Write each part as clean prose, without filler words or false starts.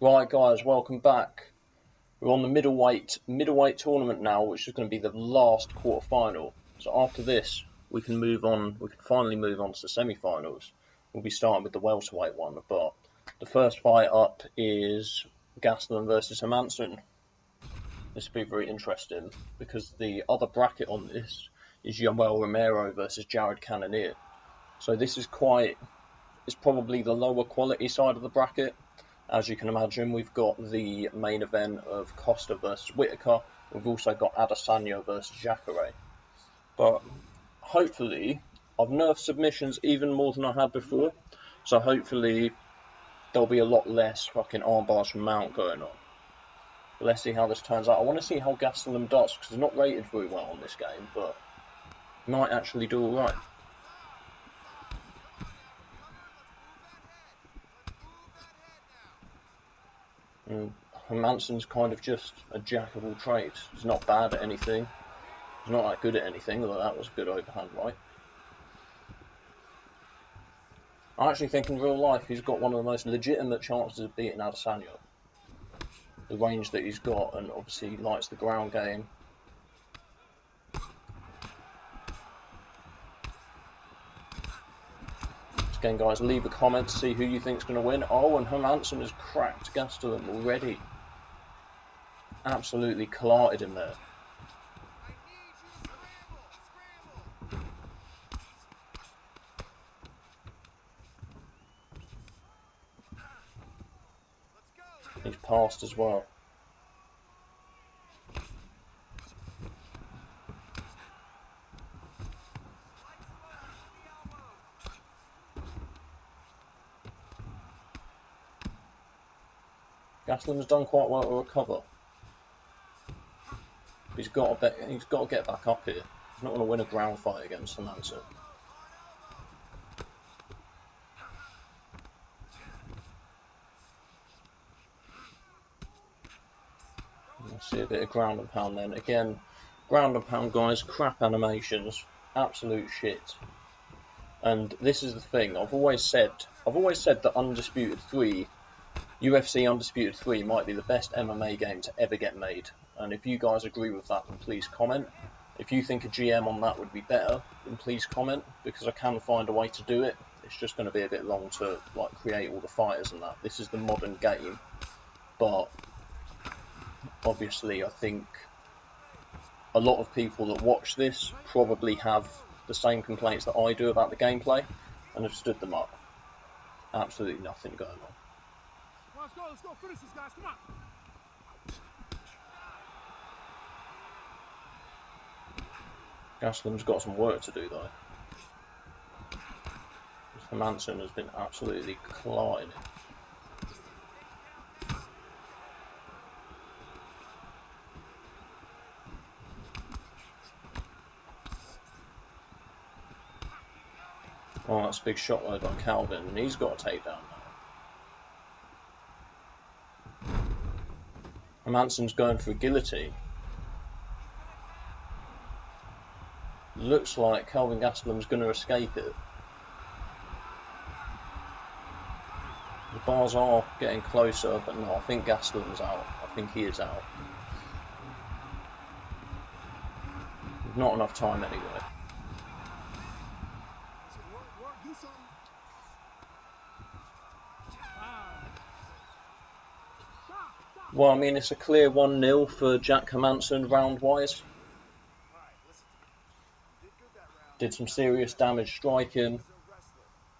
Right, guys, welcome back. We're on the middleweight tournament now, which is going to be the last quarter-final. So after this, we can move on. We can finally move on to the semi-finals. We'll be starting with the welterweight one, but the first fight up is Gastelum versus Hermansson. This will be very interesting because the other bracket on this is Yoel Romero versus Jared Cannonier. So this is it's probably the lower quality side of the bracket. As you can imagine, we've got the main event of Costa versus Whittaker. We've also got Adesanya versus Jacare. But hopefully, I've nerfed submissions even more than I had before. So hopefully, there'll be a lot less fucking armbars from Mount going on. But let's see how this turns out. I want to see how Gastelum does, because he's not rated very well on this game, but he might actually do alright. Hermansson's kind of just a jack of all trades. He's not bad at anything. He's not that good at anything, although that was a good overhand right. I actually think in real life he's got one of the most legitimate chances of beating Adesanya. The range that he's got, and obviously he likes the ground game. Again, guys, leave a comment to see who you think's going to win. Oh, and Hermansson has cracked Gastelum already. Absolutely collided him there. He's passed as well. Gastelum's done quite well to recover. He's got to get back up here. He's not going to win a ground fight against Hermansson. Let's see a bit of ground and pound then. Again, ground and pound, guys, crap animations, absolute shit. And this is the thing, I've always said that Undisputed 3, UFC Undisputed 3 might be the best MMA game to ever get made. And if you guys agree with that, then please comment. If you think a GM on that would be better, then please comment, because I can find a way to do it. It's just going to be a bit long to create all the fighters and that. This is the modern game, but obviously I think a lot of people that watch this probably have the same complaints that I do about the gameplay and have stood them up. Absolutely nothing going on. Let's go, finish this, guys, come on. Gastelum's got some work to do though. Hermansson has been absolutely colliding. Oh, that's a big shot though by Calvin, and he's got a takedown now. Hermansson's going for a guillotine. Looks like Kelvin Gastelum's going to escape it. The bars are getting closer, but no, I think Gastelum's out. I think he is out. Not enough time anyway. Well, I mean, it's a clear 1-0 for Jack Hermansson round-wise. Did some serious damage striking.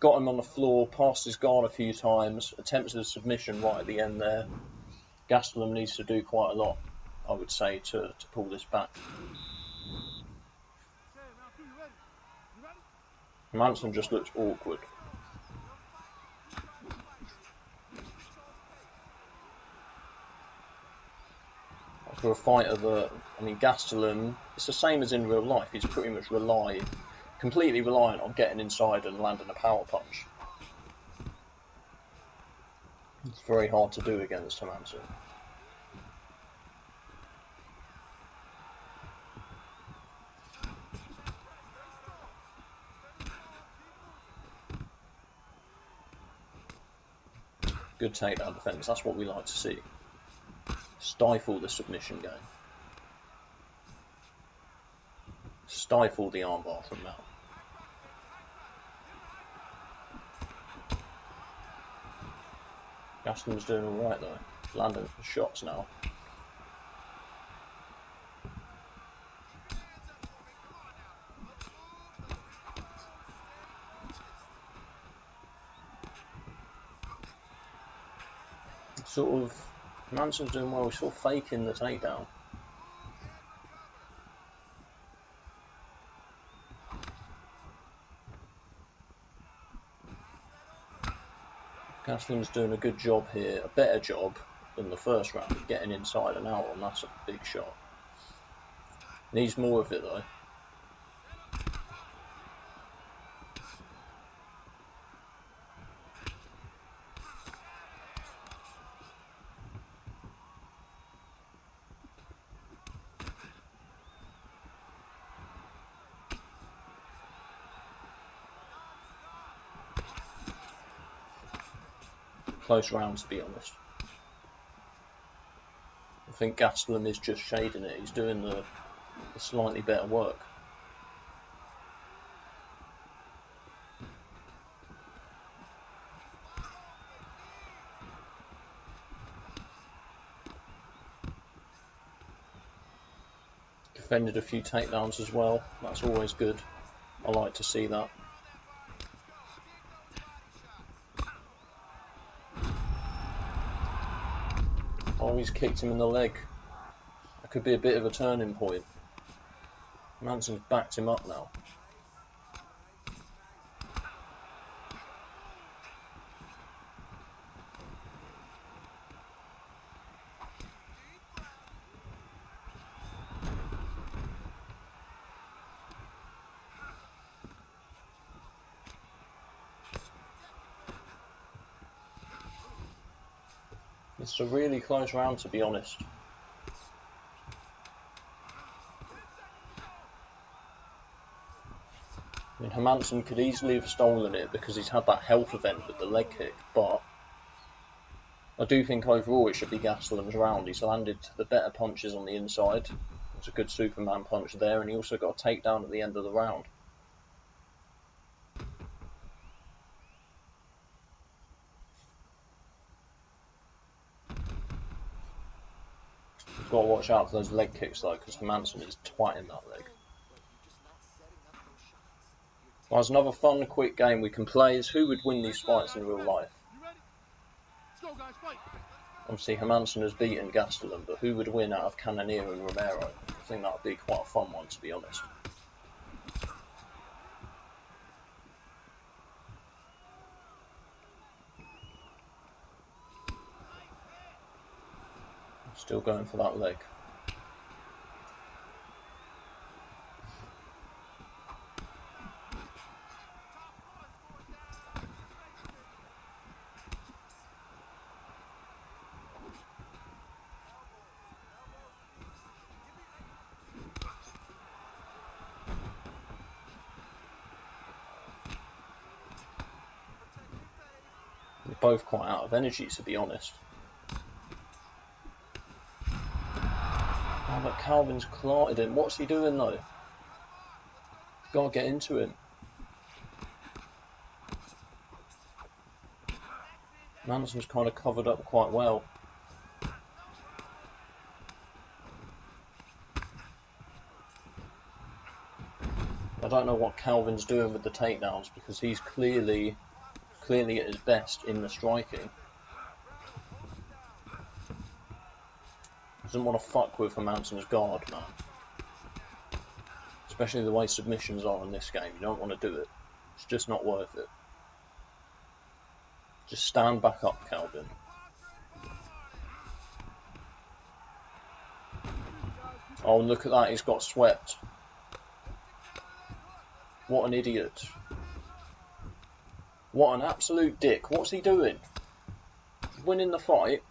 Got him on the floor, passed his guard a few times, attempted a submission right at the end there. Gastelum needs to do quite a lot, I would say, to pull this back. Hermansson just looks awkward. For a fighter that, I mean, Gastelum, it's the same as in real life. He's pretty much completely reliant on getting inside and landing a power punch. It's very hard to do against Hermansson. Good takedown defense. That's what we like to see. Stifle the submission game. Stifle the armbar from Mount. Gastelum's doing alright though. Landing shots now. Sort of, Manson's doing well. He's sort of faking the takedown. Gastelum's doing a good job here, a better job than the first round of getting inside and out, and that's a big shot. Needs more of it though. Close round, to be honest. I think Gastelum is just shading it. He's doing the slightly better work. Defended a few takedowns as well. That's always good. I like to see that. Oh, he's kicked him in the leg. That could be a bit of a turning point. Manson's backed him up now. It's a really close round, to be honest. I mean, Hermansson could easily have stolen it because he's had that health event with the leg kick, but I do think overall it should be Gastelum's round. He's landed the better punches on the inside. It's a good Superman punch there, and he also got a takedown at the end of the round. You've got to watch out for those leg kicks though, because Hermansson is twatting that leg. Well, there's another fun, quick game we can play is who would win these fights in real life. Let's go, guys, fight. Obviously Hermansson has beaten Gastelum, but who would win out of Cannonier and Romero? I think that would be quite a fun one, to be honest. Still going for that leg. They're both quite out of energy, to be honest. Oh, but Calvin's clotted him. What's he doing though? Gotta get into him. Manson's kind of covered up quite well. I don't know what Calvin's doing with the takedowns because he's clearly at his best in the striking. Doesn't want to fuck with Hermansson's guard, man. Especially the way submissions are in this game. You don't want to do it. It's just not worth it. Just stand back up, Calvin. Oh, and look at that. He's got swept. What an idiot. What an absolute dick. What's he doing? He's winning the fight.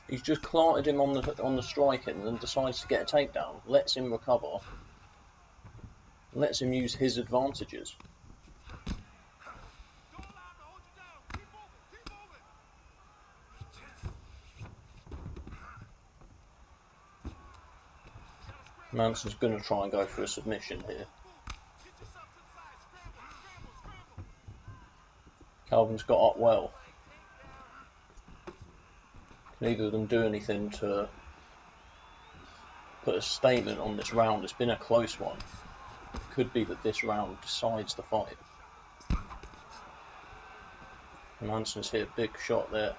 He's just clattered him on the striking and then decides to get a takedown. Lets him recover. Lets him use his advantages. Manson's going to try and go for a submission here. Calvin's got up well. Can either of them do anything to put a statement on this round? It's been a close one. It could be that this round decides the fight. Manson's hit a big shot there.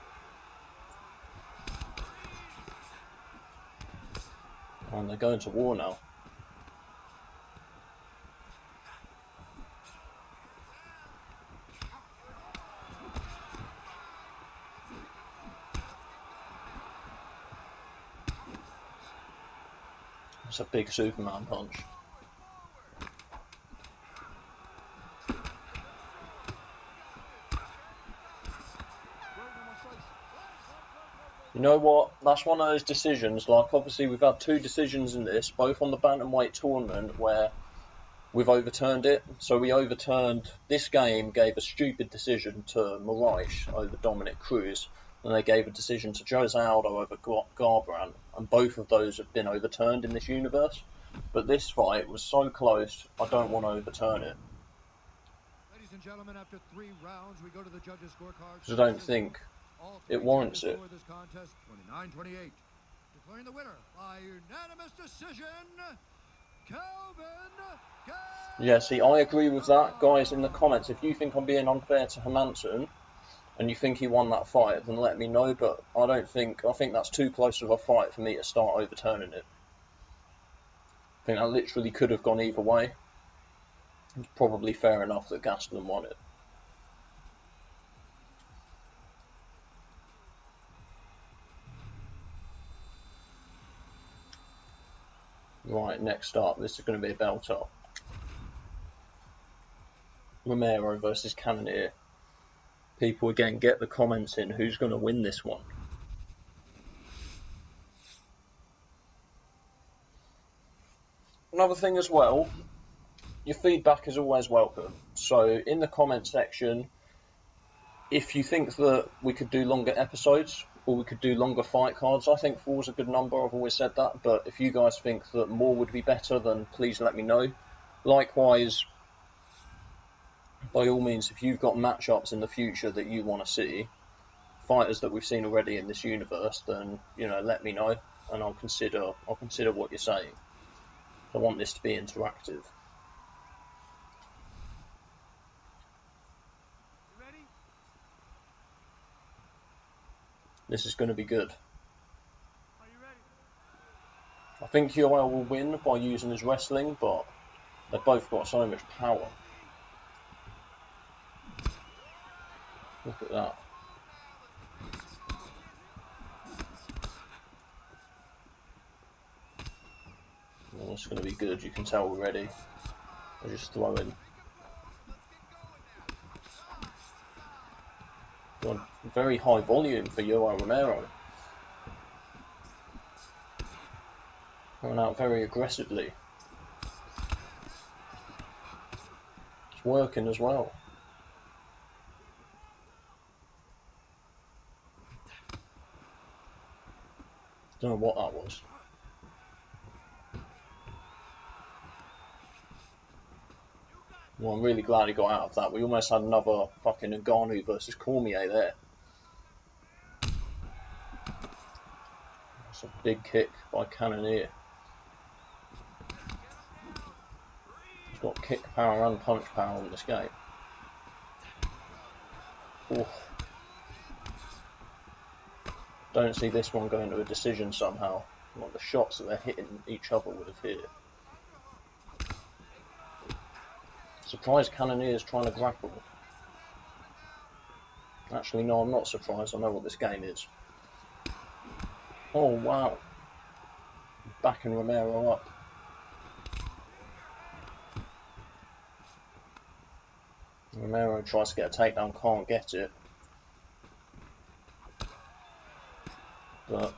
And they're going to war now. It's a big Superman punch. You know what? That's one of those decisions. Like, obviously, we've had 2 decisions in this, both on the bantamweight tournament, where we've overturned it. So we overturned this game, gave a stupid decision to Moraes over Dominic Cruz, and they gave a decision to Jose Aldo over Garbrandt, and both of those have been overturned in this universe. But this fight was so close, I don't want to overturn it. Ladies and gentlemen, after 3 rounds, we go to the judges' scorecards. Because I don't think it warrants it. This contest 29-28. Declaring the winner by unanimous decision, Calvin Gastelum. Yeah, see, I agree with that. Guys, in the comments, if you think I'm being unfair to Hermansson and you think he won that fight, then let me know. But I think that's too close of a fight for me to start overturning it. I think that literally could have gone either way. It's probably fair enough that Gastelum won it. Right, next up, this is going to be a belt up. Romero versus Cannonier. People again, get the comments in. Who's going to win this one? Another thing as well, your feedback is always welcome. So in the comment section, if you think that we could do longer episodes or we could do longer fight cards, I think 4's a good number. I've always said that. But if you guys think that more would be better, then please let me know. Likewise, by all means, if you've got matchups in the future that you want to see, fighters that we've seen already in this universe, then let me know, and I'll consider what you're saying. I want this to be interactive. You ready? This is going to be good. Are you ready? I think Yoel will win by using his wrestling, but they've both got so much power. Look at that. Well, it's going to be good. You can tell we're ready. They're just throwing. Got very high volume for Yoel Romero. Going out very aggressively. It's working as well. Don't know what that was. Well, I'm really glad he got out of that. We almost had another fucking Ngannou versus Cormier there. That's a big kick by Cannonier. He's got kick power and punch power in this game. Oof. Don't see this one going to a decision somehow. Like the shots that they're hitting each other with here. Surprised Cannonier is trying to grapple. Actually, no, I'm not surprised. I know what this game is. Oh, wow. Backing Romero up. Romero tries to get a takedown, can't get it. But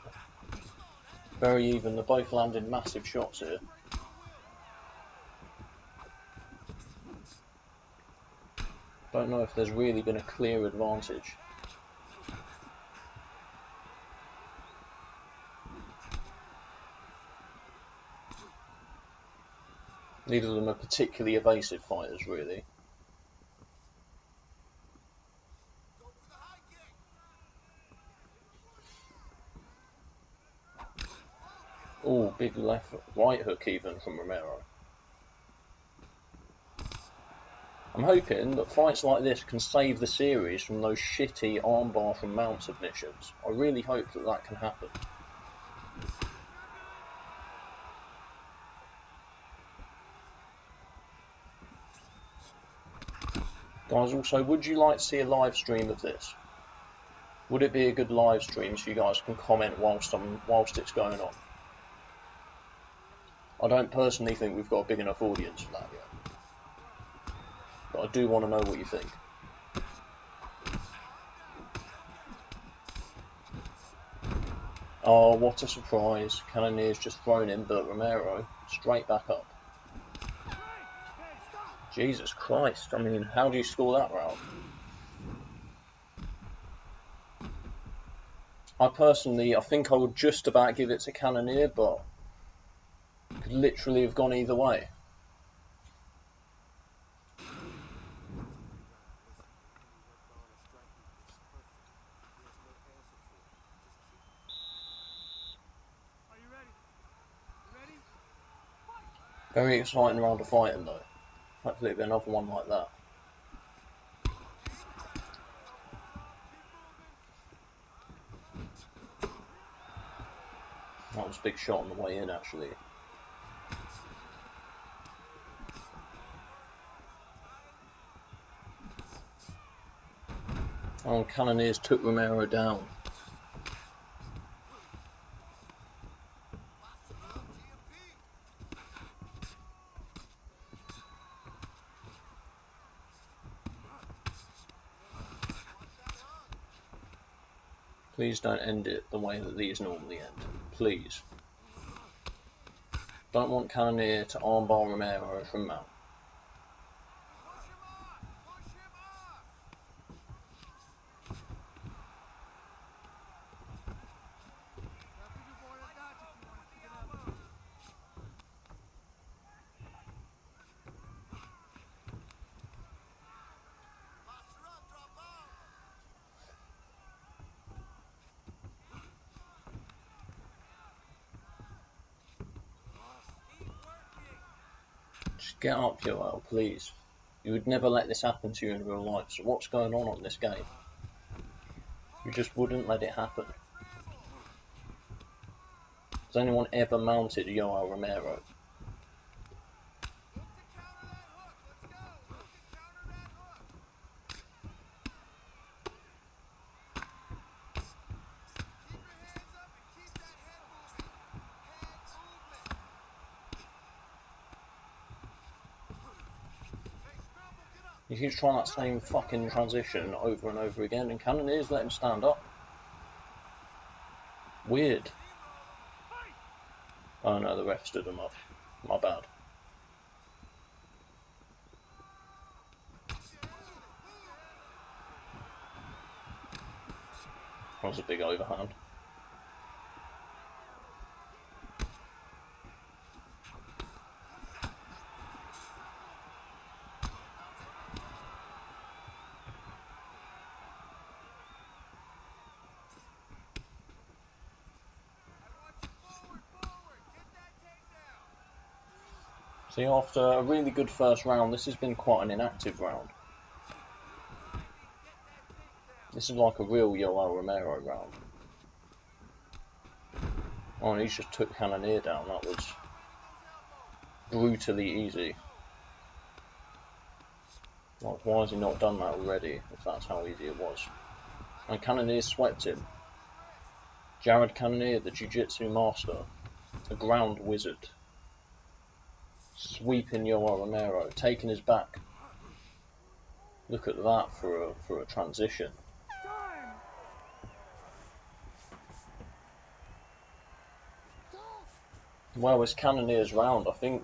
very even. They're both landing massive shots here. Don't know if there's really been a clear advantage. Neither of them are particularly evasive fighters, really. Oh, big right hook even from Romero. I'm hoping that fights like this can save the series from those shitty armbar from mount submissions. I really hope that that can happen. Guys, also, would you like to see a live stream of this? Would it be a good live stream so you guys can comment whilst it's going on? I don't personally think we've got a big enough audience for that yet. But I do want to know what you think. Oh, what a surprise. Cannonier's just thrown in, but Romero straight back up. Jesus Christ, I mean, how do you score that round? I think I would just about give it to Cannonier, but it could literally have gone either way. Very exciting round of fighting though. Hopefully it'll be another one like that. That was a big shot on the way in actually. Oh, Cannoniers took Romero down. Please don't end it the way that these normally end. Please. Don't want Cannonier to armbar Romero from mount. Just get up, Yoel, please. You would never let this happen to you in real life, so what's going on this game? You just wouldn't let it happen. Has anyone ever mounted Yoel Romero? He keeps trying that same fucking transition over and over again, and Cannoniers let him stand up. Weird. Oh no, the ref stood him up. My bad. That was a big overhand. See, after a really good first round, this has been quite an inactive round. This is like a real Yoel Romero round. Oh, and he just took Cannonier down. That was brutally easy. Like, why has he not done that already, if that's how easy it was? And Cannonier swept him. Jared Cannonier, the Jiu-Jitsu master, a ground wizard. Sweeping Yoel Romero, taking his back. Look at that for a transition. Well, it's Cannonier's round, I think.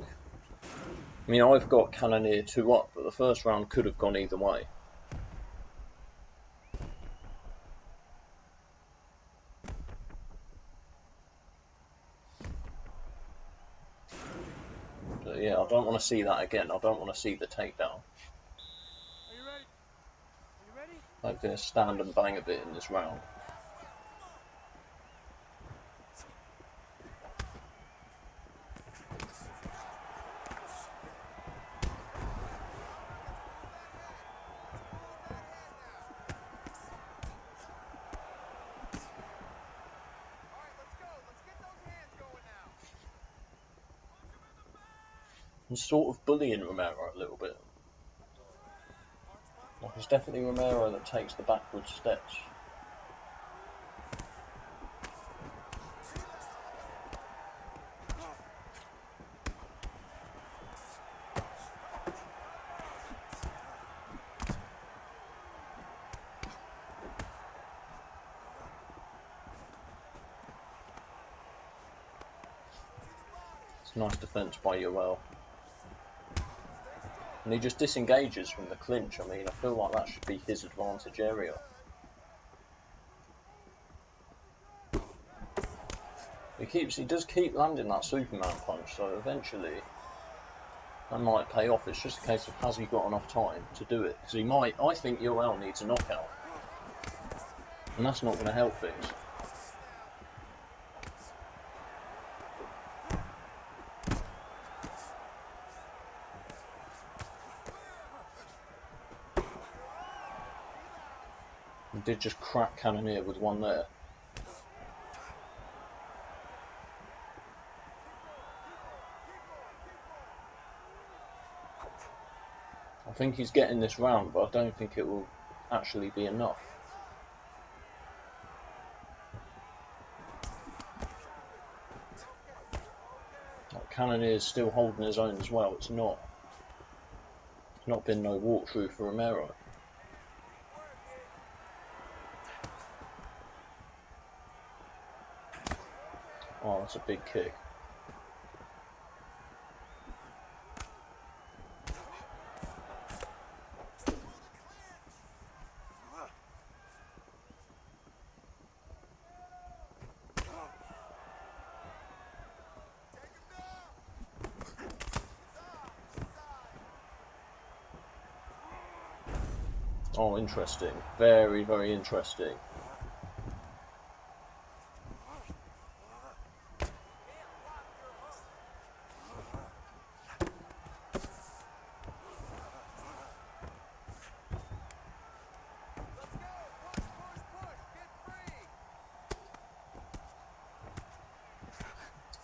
I mean, I've got Cannonier 2 up, but the first round could have gone either way. But yeah, I don't want to see that again. I don't want to see the takedown. Are you ready? Are you ready? Hopefully I stand and bang a bit in this round. I'm sort of bullying Romero a little bit. Like, it's definitely Romero that takes the backward steps. It's a nice defense by Yoel. And he just disengages from the clinch. I mean, I feel like that should be his advantage area. He does keep landing that Superman punch, so eventually that might pay off. It's just a case of has he got enough time to do it? Because he might. I think Yoel needs a knockout, and that's not going to help things. He did just crack Cannonier with one there. I think he's getting this round, but I don't think it will actually be enough. Like, Cannonier's still holding his own as well. It's not been no walkthrough for Romero. Oh, that's a big kick. Oh, interesting. Very, very interesting.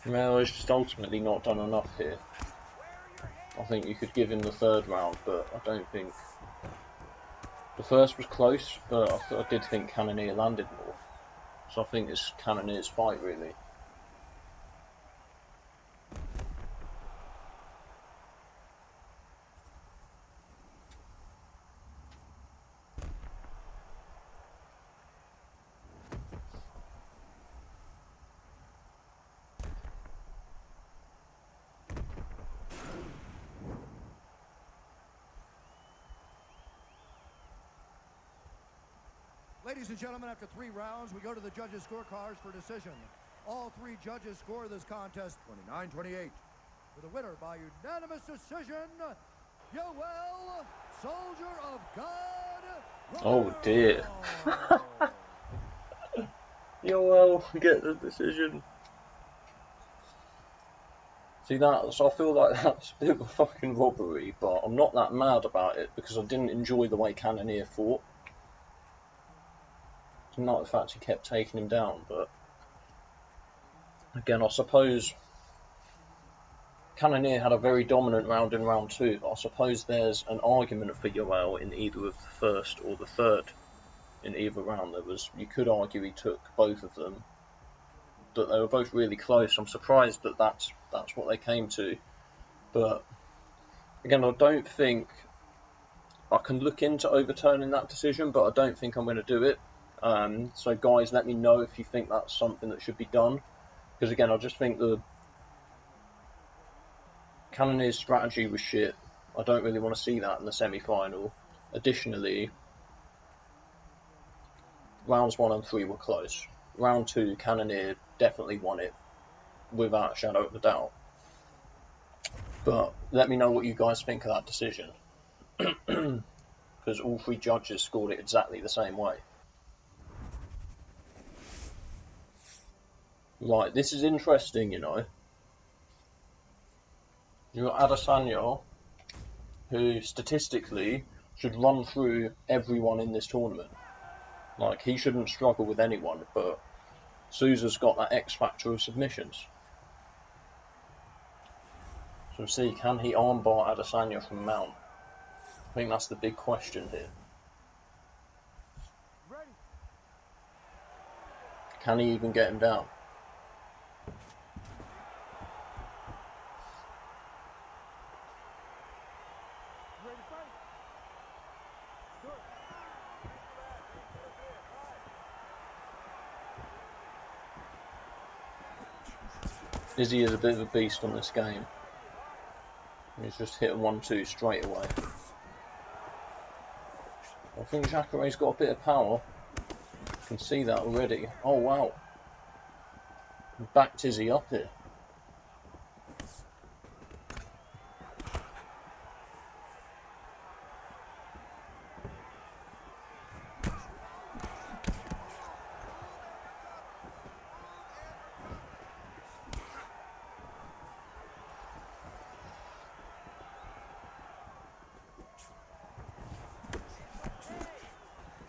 Romero's just ultimately not done enough here. I think you could give him the third round, but I don't think... The first was close, but I did think Cannonier landed more. So I think it's Cannonier's fight, really. Ladies and gentlemen, after 3 rounds, we go to the judges' scorecards for decision. All 3 judges score this contest 29-28. For the winner by unanimous decision, Yoel, Soldier of God. Oh dear. Yoel, get the decision. See that? So I feel like that's a bit of a fucking robbery, but I'm not that mad about it because I didn't enjoy the way Cannonier fought. Not the fact he kept taking him down, but again, I suppose Cannonier had a very dominant round in round 2, but I suppose there's an argument for Yoel in either of the first or the third in either round. You could argue he took both of them, but they were both really close. I'm surprised that that's what they came to, but again, I don't think I can look into overturning that decision, but I don't think I'm going to do it. So guys, let me know if you think that's something that should be done, because again, I just think the Cannonier's strategy was shit. I don't really want to see that in the semi-final. Additionally, rounds 1 and 3 were close. Round 2, Cannonier definitely won it, without a shadow of a doubt. But let me know what you guys think of that decision. Because all three judges scored it exactly the same way. Right, this is interesting, you know. You've got Adesanya, who statistically should run through everyone in this tournament. Like, he shouldn't struggle with anyone, but Souza's got that X factor of submissions. So we'll see, can he armbar Adesanya from mount? I think that's the big question here. Ready. Can he even get him down? Ready to fight. Good. Izzy is a bit of a beast on this game. He's just hit a 1-2 straight away. I think Jacare's got a bit of power. You can see that already. Oh wow. He backed Izzy up here.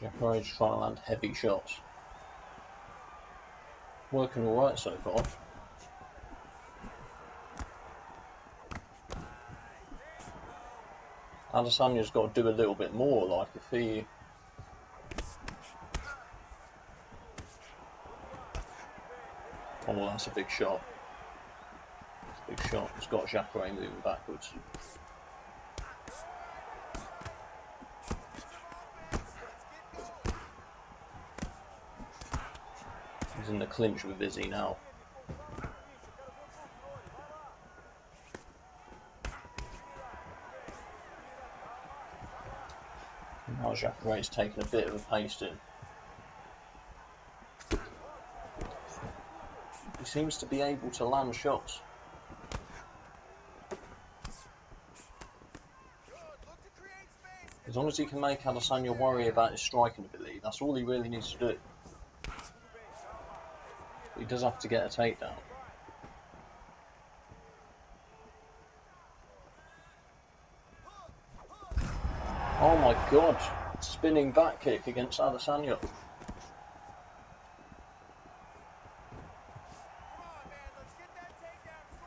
Jacare's trying to land heavy shots. Working alright so far. Adesanya's got to do a little bit more, like if he... Oh, that's a big shot. That's a big shot. It's got Jacare moving backwards. He's in the clinch with Izzy now. Now Jacare's taking a bit of a pasting. He seems to be able to land shots. As long as he can make Adesanya worry about his striking ability, that's all he really needs to do. But he does have to get a takedown. Oh my god, spinning back kick against Adesanya.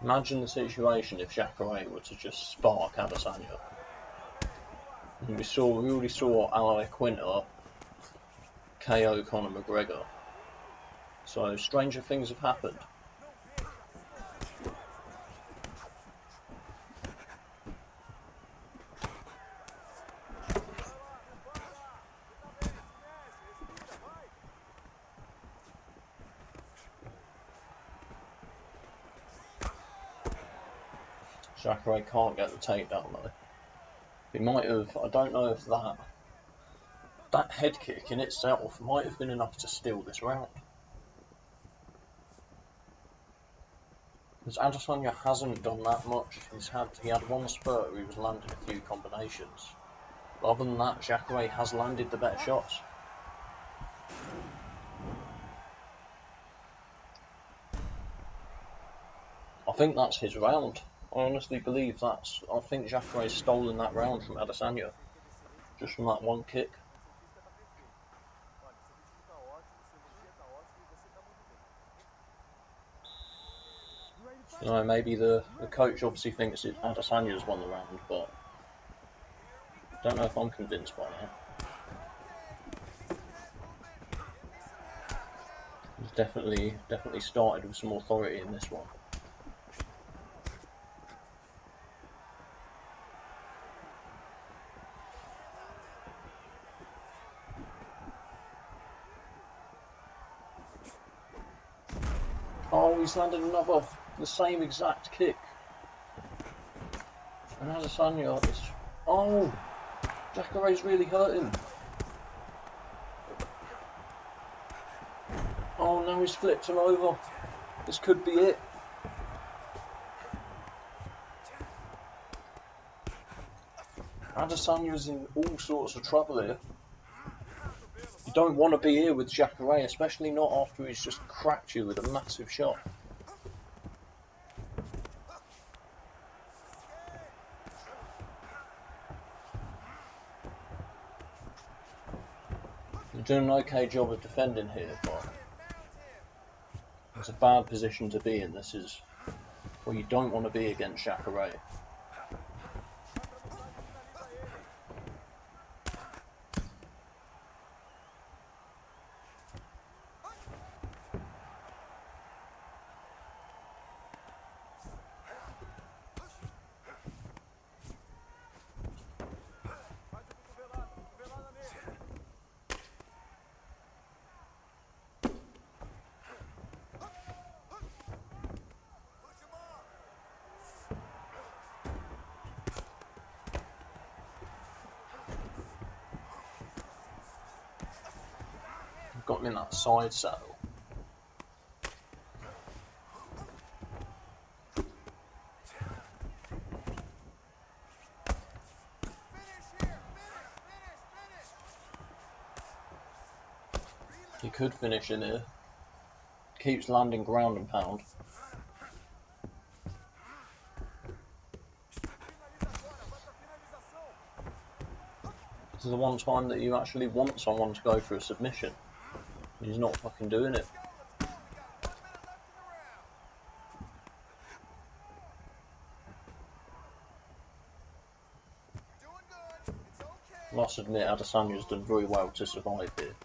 Imagine the situation if Jacare were to just spark Adesanya. And we already saw Al Iaquinta KO Conor McGregor. So stranger things have happened. Jacare can't get the takedown though. He might have, I don't know if that head kick in itself might have been enough to steal this round. Because Adesanya hasn't done that much. He had one spurt where he was landing a few combinations. But other than that, Jacare has landed the better shots. I think that's his round. I honestly believe I think Jacare's stolen that round from Adesanya. Just from that one kick. You know, maybe the coach obviously thinks Adesanya's won the round, but I don't know if I'm convinced by now. He's definitely started with some authority in this one. Oh, he's landed the same exact kick. And Adesanya is... Oh! Jacare's really hurt him. Oh, now he's flipped him over. This could be it. Adesanya's in all sorts of trouble here. You don't want to be here with Jacare, especially not after he's just cracked you with a massive shot. You're doing an okay job of defending here, but it's a bad position to be in. This is where you don't want to be against Jacare. Got him in that side saddle. He could finish in here. Keeps landing ground and pound. This is the one time that you actually want someone to go for a submission. He's not fucking doing it. Must admit, Adesanya's done very well to survive here.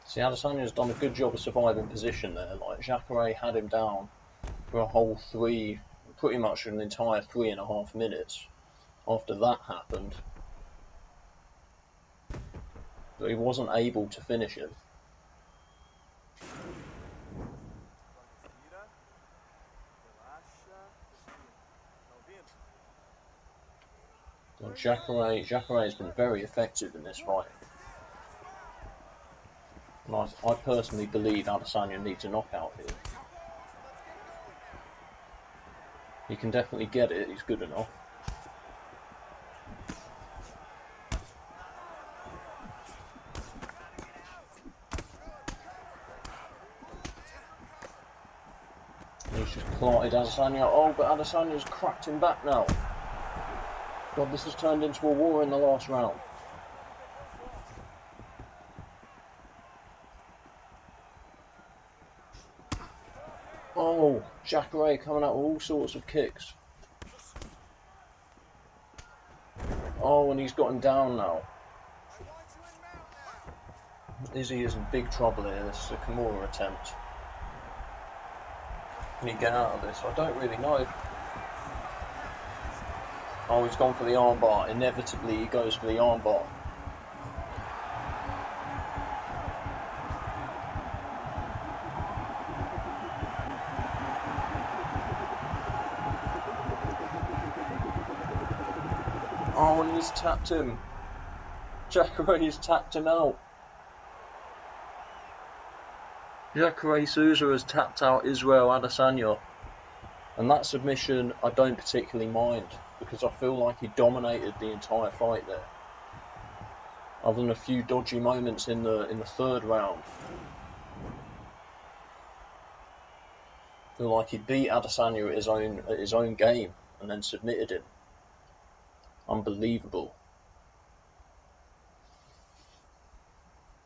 See, Adesanya's done a good job of surviving position there. Like, Jacare had him down for a whole pretty much an entire 3.5 minutes after that happened. But he wasn't able to finish him. Well, Jacare has been very effective in this fight. And I personally believe Adesanya needs a knockout here. He can definitely get it, he's good enough. He's just clotted Adesanya. Oh, but Adesanya's cracked him back now. God, this has turned into a war in the last round. Oh, Jacare coming out with all sorts of kicks. Oh, and he's got him down now. Izzy is in big trouble here. This is a Kimura attempt. Can he get out of this? I don't really know. Oh, he's gone for the armbar. Inevitably, he goes for the armbar. Oh, and he's tapped him. Jacare's tapped him out. Jacare Souza has tapped out Israel Adesanya. And that submission I don't particularly mind, because I feel like he dominated the entire fight there. Other than a few dodgy moments in the third round. I feel like he beat Adesanya at his own game and then submitted him. Unbelievable.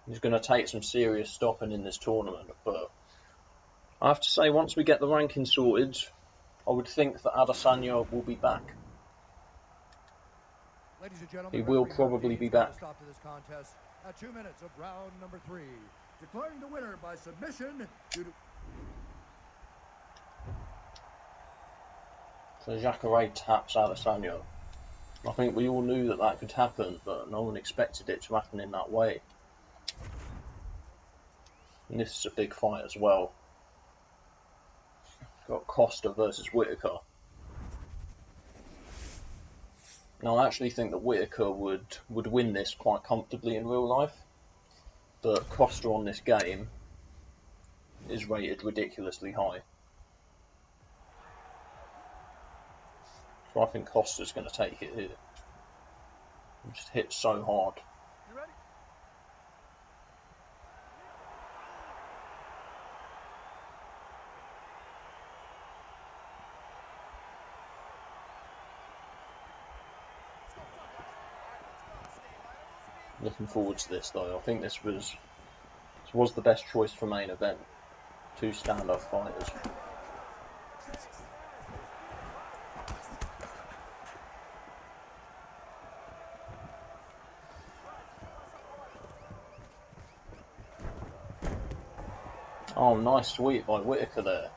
He's going to take some serious stopping in this tournament, but I have to say, once we get the ranking sorted, I would think that Adesanya will be back. Ladies and gentlemen, He will probably be back. Stop to this contest at 2 minutes of round number 3, declaring the winner by submission due to... So Jacare taps Adesanya. I think we all knew that that could happen, but no one expected it to happen in that way. And this is a big fight as well. Got Costa versus Whittaker. Now I actually think that Whittaker would win this quite comfortably in real life, but Costa on this game is rated ridiculously high. So I think Costa's going to take it here. He just hits so hard. You ready? Looking forward to this though. I think this was the best choice for main event. Two stand-up fighters. Oh, nice sweep by Whittaker there.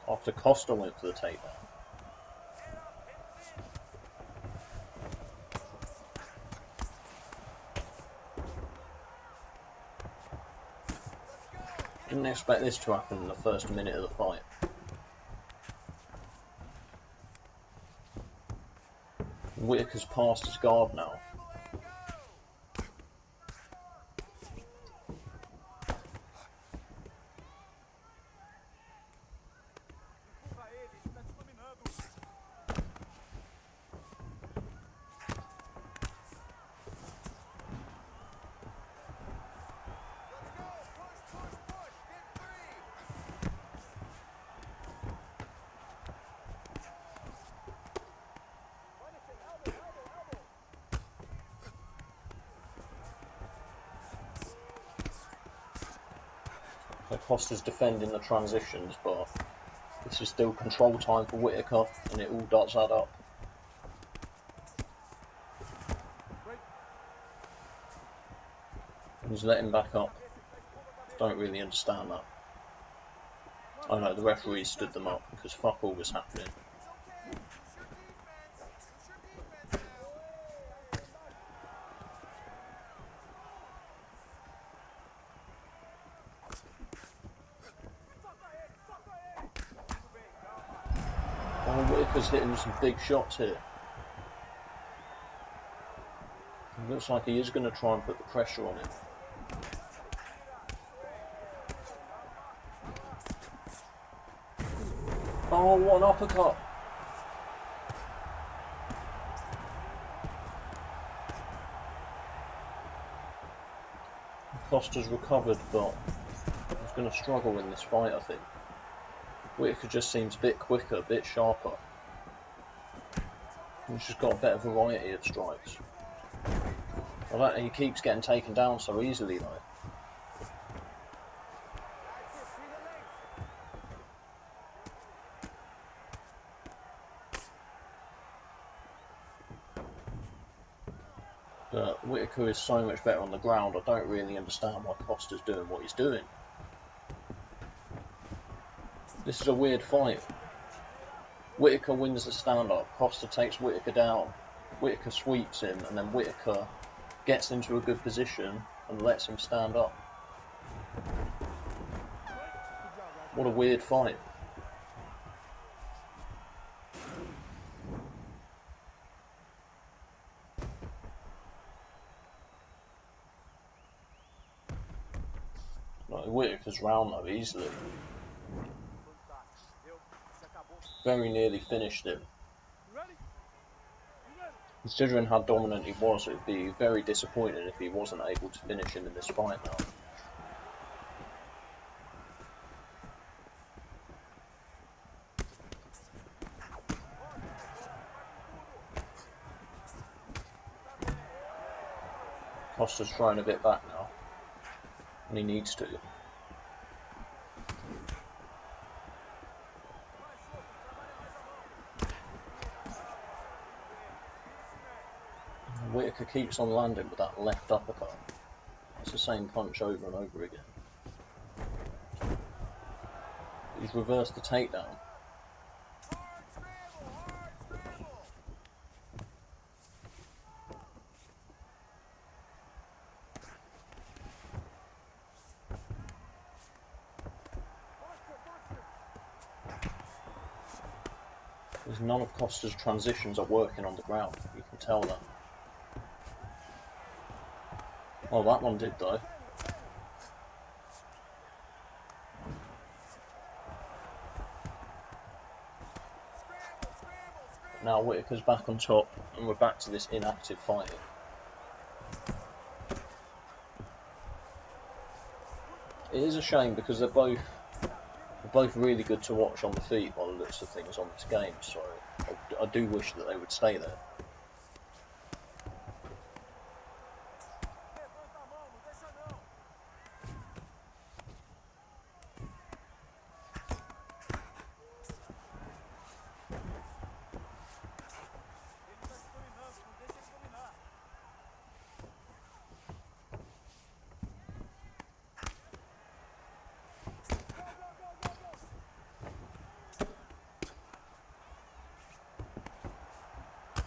After Costa went for the takedown. Didn't expect this to happen in the first minute of the fight. Whittaker's past his guard now. So Costa's defending the transitions, but this is still control time for Whittaker, and it all does add up. He's letting back up. Don't really understand that. Oh no, the referee stood them up because fuck all was happening. Oh, Whittaker's hitting some big shots here. It looks like he is going to try and put the pressure on him. Oh, what an uppercut! Costa's recovered, but he's going to struggle in this fight, I think. Whittaker just seems a bit quicker, a bit sharper. He's just got a better variety of strikes. He keeps getting taken down so easily though. But Whittaker is so much better on the ground, I don't really understand why Costa's doing what he's doing. This is a weird fight. Whittaker wins the stand-up, Costa takes Whittaker down, Whittaker sweeps him, and then Whittaker gets into a good position and lets him stand up. What a weird fight. Like, Whittaker's round though, easily. Very nearly finished him. Considering how dominant he was, it would be very disappointing if he wasn't able to finish him in this fight now. Costa's throwing a bit back now, and he needs to. Whittaker keeps on landing with that left uppercut. It's the same punch over and over again. He's reversed the takedown. Because none of Costa's transitions are working on the ground. You can tell that. Oh, that one did though. Now Whittaker's back on top, and we're back to this inactive fighting. It is a shame because they're both really good to watch on the feet by the looks of things on this game, so I do wish that they would stay there.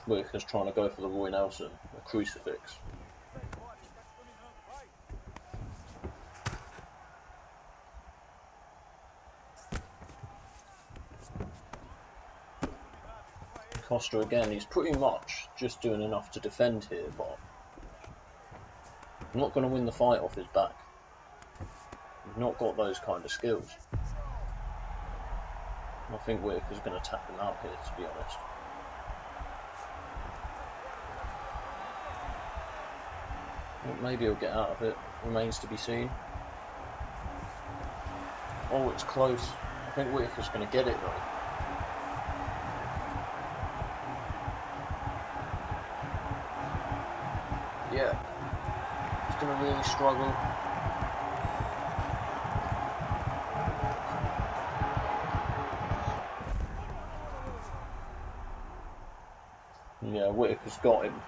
Whittaker's trying to go for the Roy Nelson, the crucifix. Costa again, he's pretty much just doing enough to defend here, but I'm not going to win the fight off his back. He's not got those kind of skills. I think Whittaker's going to tap him out here, to be honest. Well, maybe he'll get out of it, remains to be seen. Oh, it's close. I think Whittaker's going to get it though. Yeah, he's going to really struggle. Yeah, Whittaker's got him.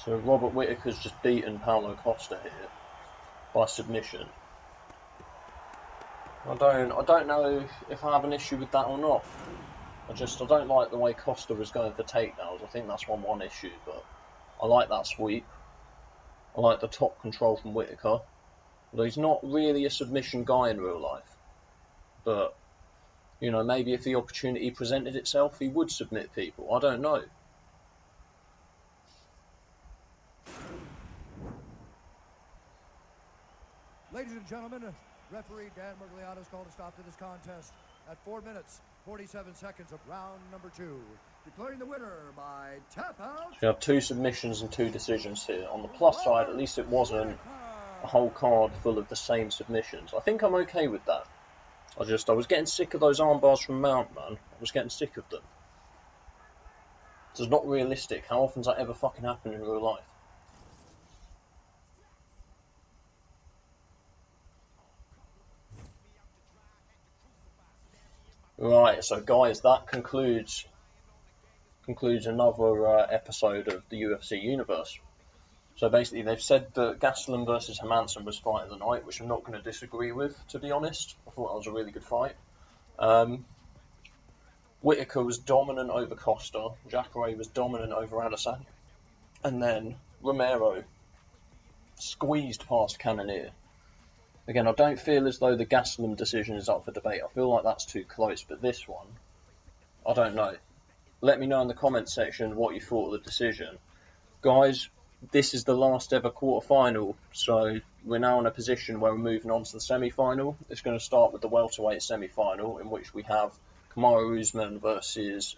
So Robert Whittaker's just beaten Paulo Costa here by submission. I don't know if I have an issue with that or not. I don't like the way Costa was going for takedowns. I think that's one issue, but I like that sweep. I like the top control from Whittaker. Although he's not really a submission guy in real life. But, you know, maybe if the opportunity presented itself, he would submit people. I don't know. Ladies and gentlemen, referee Dan Miragliotta's called a stop to this contest at 4 minutes, 47 seconds of round number 2. Declaring the winner by tap out. So you have 2 submissions and 2 decisions here. On the plus side, at least it wasn't a whole card full of the same submissions. I think I'm okay with that. I was getting sick of those arm bars from Mount, man. I was getting sick of them. It's not realistic. How often does that ever fucking happen in real life? Right, so guys, that concludes another episode of the UFC Universe. So basically, they've said that Gastelum versus Hermansson was fight of the night, which I'm not going to disagree with, to be honest. I thought that was a really good fight. Whittaker was dominant over Costa, Jacare was dominant over Adesanya, and then Romero squeezed past Cannonier. Again, I don't feel as though the Gastelum decision is up for debate. I feel like that's too close, but this one, I don't know. Let me know in the comments section what you thought of the decision. Guys, this is the last ever quarter-final, so we're now in a position where we're moving on to the semi-final. It's going to start with the welterweight semi-final, in which we have Kamaru Usman versus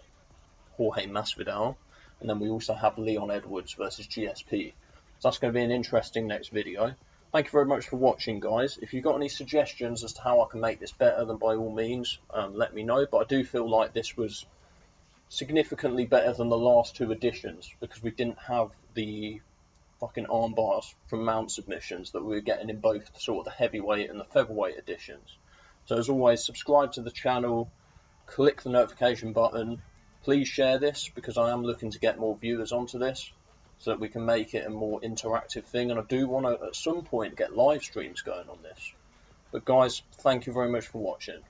Jorge Masvidal, and then we also have Leon Edwards versus GSP. So that's going to be an interesting next video. Thank you very much for watching, guys. If you've got any suggestions as to how I can make this better, then by all means, let me know. But I do feel like this was significantly better than the last 2 editions, because we didn't have the fucking arm bars from Mount submissions that we were getting in both sort of the heavyweight and the featherweight editions. So as always, subscribe to the channel, click the notification button. Please share this, because I am looking to get more viewers onto this, so that we can make it a more interactive thing, and I do want to at some point get live streams going on this. But guys, thank you very much for watching.